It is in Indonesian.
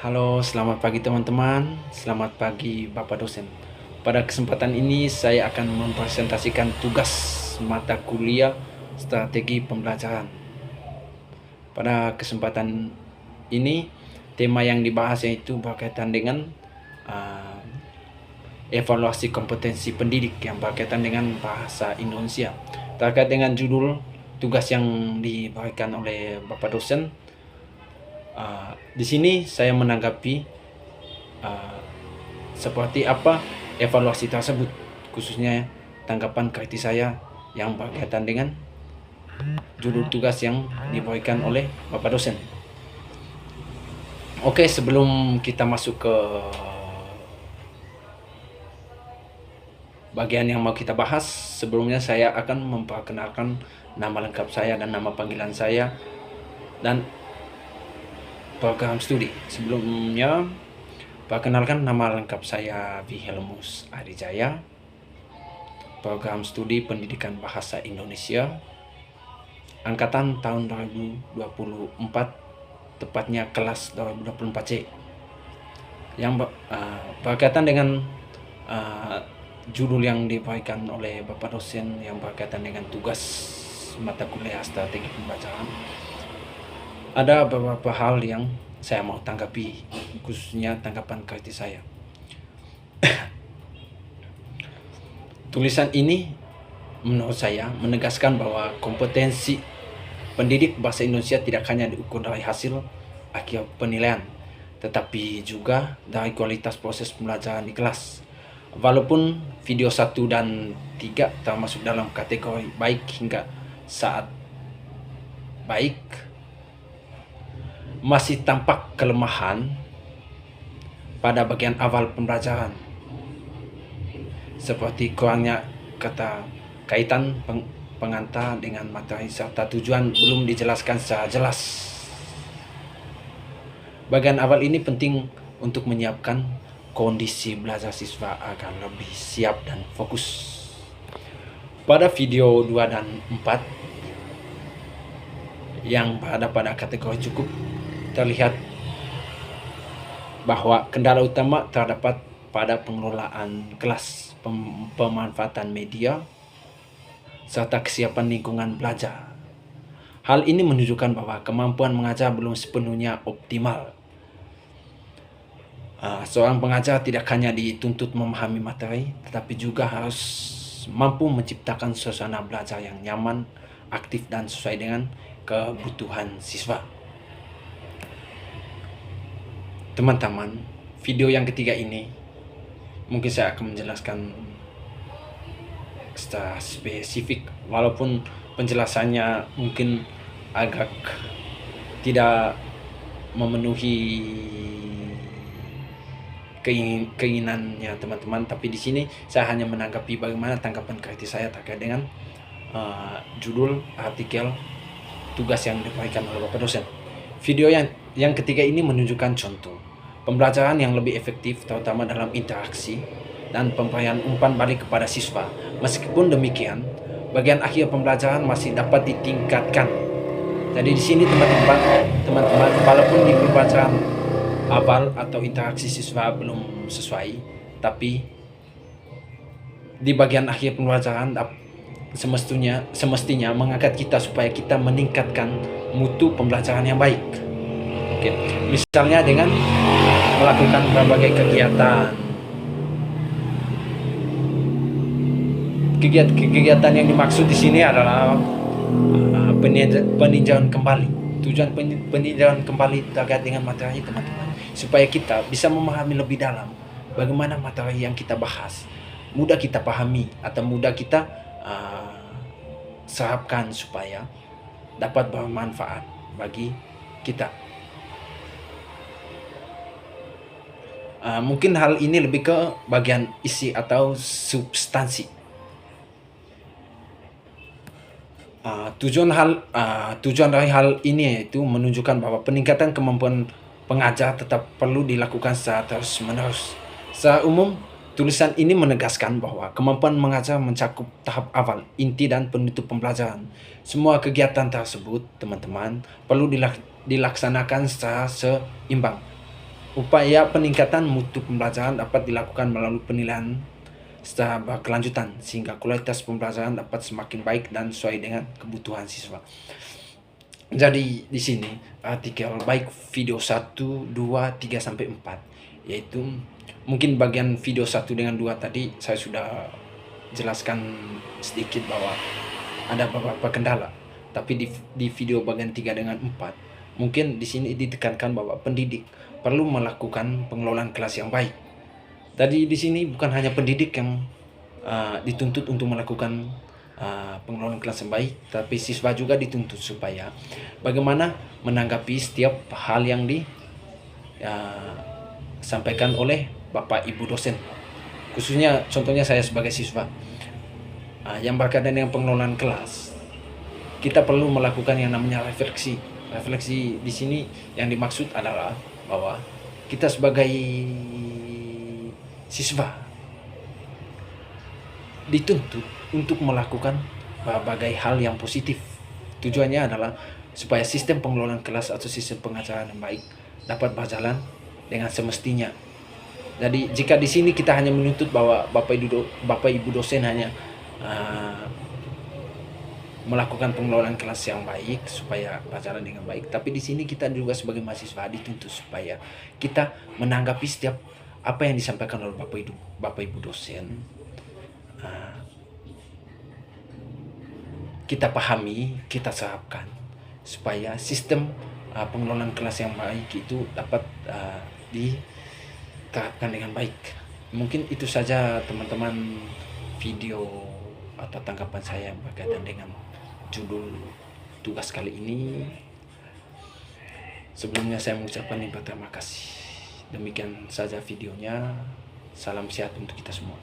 Halo, selamat pagi teman-teman. Selamat pagi Bapak dosen. Pada kesempatan ini saya akan mempresentasikan tugas mata kuliah strategi pembelajaran. Pada kesempatan ini, tema yang dibahas yaitu berkaitan dengan uh, evaluasi kompetensi pendidik yang berkaitan dengan bahasa Indonesia. Terkait dengan judul tugas yang diberikan oleh Bapak dosen, di sini saya menanggapi uh, seperti apa evaluasi tersebut, khususnya tanggapan kritis saya yang berkaitan dengan judul tugas yang diberikan oleh Bapak dosen. Oke, sebelum kita masuk ke bagian yang mau kita bahas, sebelumnya saya akan memperkenalkan nama lengkap saya dan nama panggilan saya dan program studi. Sebelumnya, perkenalkan nama lengkap saya Wilhelmus Adijaya, program studi pendidikan bahasa Indonesia, angkatan tahun 2024, tepatnya kelas 2024C, yang berkaitan dengan judul yang diberikan oleh Bapak dosen yang berkaitan dengan tugas mata kuliah strategi pembelajaran. Ada beberapa hal yang saya mau tanggapi, khususnya tanggapan kritis saya. Tulisan ini menurut saya menegaskan bahwa kompetensi pendidik bahasa Indonesia tidak hanya diukur dari hasil akhir penilaian, tetapi juga dari kualitas proses pembelajaran di kelas. Walaupun video 1 dan 3 termasuk dalam kategori baik hingga saat baik, masih tampak kelemahan pada bagian awal pembelajaran, seperti kurangnya kata kaitan pengantar dengan materi serta tujuan belum dijelaskan secara jelas. Bagian awal ini penting untuk menyiapkan kondisi belajar siswa agar lebih siap dan fokus. Pada video 2 dan 4 yang berada pada kategori cukup, terlihat bahwa kendala utama terdapat pada pengelolaan kelas, pemanfaatan media, serta kesiapan lingkungan belajar. Hal ini menunjukkan bahwa kemampuan mengajar belum sepenuhnya optimal. Seorang pengajar tidak hanya dituntut memahami materi, tetapi juga harus mampu menciptakan suasana belajar yang nyaman, aktif, dan sesuai dengan kebutuhan siswa. Teman-teman, video yang ketiga ini mungkin saya akan menjelaskan secara spesifik, walaupun penjelasannya mungkin agak tidak memenuhi keinginannya teman-teman, tapi di sini saya hanya menanggapi bagaimana tanggapan kritis saya terkait dengan judul artikel tugas yang diberikan oleh Bapak dosen. Video yang ketiga ini menunjukkan contoh pembelajaran yang lebih efektif, terutama dalam interaksi dan pemberian umpan balik kepada siswa. Meskipun demikian, bagian akhir pembelajaran masih dapat ditingkatkan. Jadi di sini teman-teman, walaupun di pembelajaran awal atau interaksi siswa belum sesuai, tapi di bagian akhir pembelajaran semestinya mengangkat kita supaya kita meningkatkan mutu pembelajaran yang baik. Oke, misalnya dengan melakukan berbagai kegiatan yang dimaksud di sini adalah peninjauan kembali. Tujuan peninjauan kembali terkait dengan materi teman-teman, supaya kita bisa memahami lebih dalam bagaimana materi yang kita bahas, mudah kita pahami atau mudah kita serapkan supaya dapat bermanfaat bagi kita. Mungkin hal ini lebih ke bagian isi atau substansi. Tujuan dari hal ini yaitu menunjukkan bahwa peningkatan kemampuan pengajar tetap perlu dilakukan secara terus-menerus. Secara umum, tulisan ini menegaskan bahwa kemampuan mengajar mencakup tahap awal, inti, dan penutup pembelajaran. Semua kegiatan tersebut, teman-teman, perlu dilaksanakan secara seimbang. Upaya peningkatan mutu pembelajaran dapat dilakukan melalui penilaian secara berkelanjutan sehingga kualitas pembelajaran dapat semakin baik dan sesuai dengan kebutuhan siswa. Jadi di sini artikel baik video 1, 2, 3 sampai 4, yaitu mungkin bagian video 1 dengan 2 tadi saya sudah jelaskan sedikit bahwa ada beberapa kendala. Tapi di video bagian 3 dengan 4, mungkin di sini ditekankan bahwa pendidik perlu melakukan pengelolaan kelas yang baik. Tadi di sini bukan hanya pendidik yang dituntut untuk melakukan pengelolaan kelas yang baik, tapi siswa juga dituntut supaya bagaimana menanggapi setiap hal yang disampaikan oleh Bapak Ibu dosen. Khususnya contohnya saya sebagai siswa yang berkaitan dengan pengelolaan kelas, kita perlu melakukan yang namanya refleksi. Refleksi di sini yang dimaksud adalah bahwa kita sebagai siswa dituntut untuk melakukan berbagai hal yang positif. Tujuannya adalah supaya sistem pengelolaan kelas atau sistem pengajaran yang baik dapat berjalan dengan semestinya. Jadi jika di sini kita hanya menuntut bahwa Bapak Ibu dosen hanya melakukan pengelolaan kelas yang baik supaya berjalan dengan baik, tapi di sini kita juga sebagai mahasiswa dituntut supaya kita menanggapi setiap apa yang disampaikan oleh Bapak Ibu dosen, kita pahami, kita serapkan supaya sistem pengelolaan kelas yang baik itu dapat diterapkan dengan baik. Mungkin itu saja teman-teman video atau tanggapan saya yang berkaitan dengan judul tugas kali ini. Sebelumnya saya mengucapkan terima kasih. Demikian saja videonya. Salam sehat untuk kita semua.